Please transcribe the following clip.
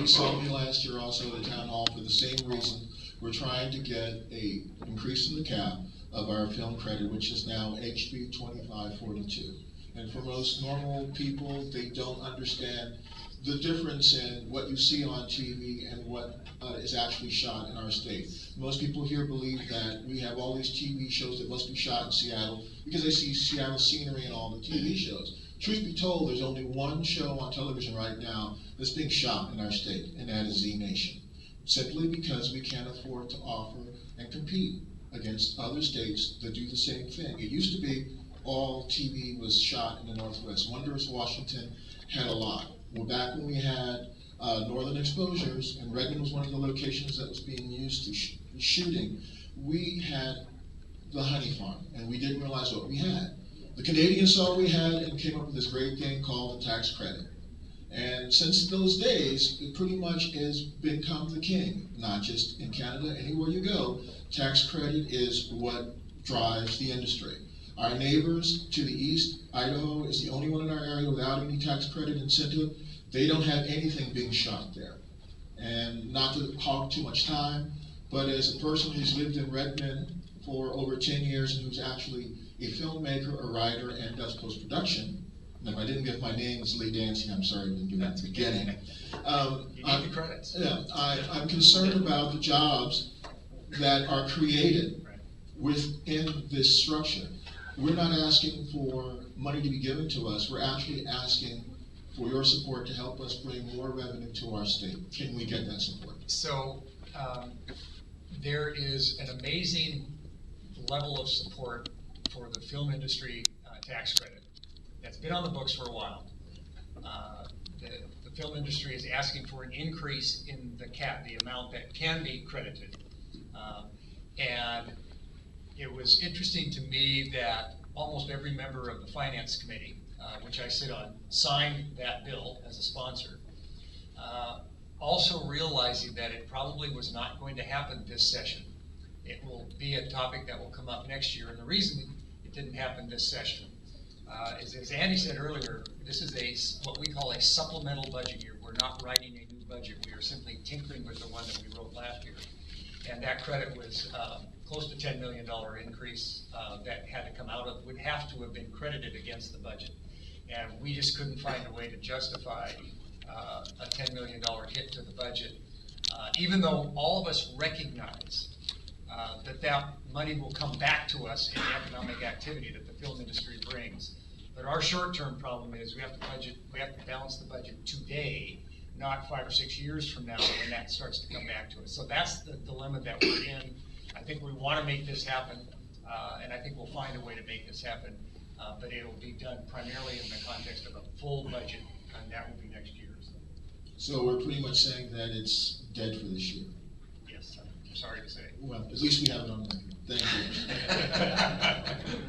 saw me last year also at the town hall for the same reason. We're trying to get a increase in the cap of our film credit, which is now HB 2542. And for most normal people, they don't understand the difference in what you see on TV and what is actually shot in our state. Most people here believe that we have all these TV shows that must be shot in Seattle because they see Seattle scenery in all the TV shows. Truth be told, there's only one show on television right now that's being shot in our state, and that is Z Nation. Simply because we can't afford to offer and compete against other states that do the same thing. It used to be all TV was shot in the Northwest. Wondrous Washington had a lot. Well, back when we had northern exposures, and Redmond was one of the locations that was being used to shooting, we had the honey farm, and we didn't realize what we had. The Canadians saw what we had and came up with this great thing called the tax credit. And since those days, it pretty much has become the king, not just in Canada, anywhere you go. Tax credit is what drives the industry. Our neighbors to the east, Idaho is the only one in our area without any tax credit incentive. They don't have anything being shot there. And not to hog too much time, but as a person who's lived in Redmond for over 10 years and who's actually a filmmaker, a writer, and does post-production, and if I didn't get my name, it's Lee Dancy, I'm sorry I didn't do that at the beginning. You need the credits. Yeah, I'm concerned about the jobs that are created within this structure. We're not asking for money to be given to us, we're actually asking for your support to help us bring more revenue to our state. Can we get that support? So there is an amazing level of support for the film industry tax credit that's been on the books for a while. The film industry is asking for an increase in the cap, the amount that can be credited. And it was interesting to me that almost every member of the Finance Committee, which I sit on, signed that bill as a sponsor. Also realizing that it probably was not going to happen this session. It will be a topic that will come up next year, and the reason it didn't happen this session is, as Andy said earlier, this is what we call a supplemental budget year. We're not writing a new budget. We are simply tinkering with the one that we wrote last year. And that credit was close to $10 million increase that had to come out of, would have to have been credited against the budget. And we just couldn't find a way to justify a $10 million hit to the budget, even though all of us recognize that money will come back to us in the economic activity that the film industry brings. But our short-term problem is we have to balance the budget today, not 5 or 6 years from now when that starts to come back to us. So that's the dilemma that we're in. I think we want to make this happen, and I think we'll find a way to make this happen, but it'll be done primarily in the context of a full budget, and that will be next year. So we're pretty much saying that it's dead for this year. Yes, I'm sorry to say. Well, at least we have it on record. Thank you.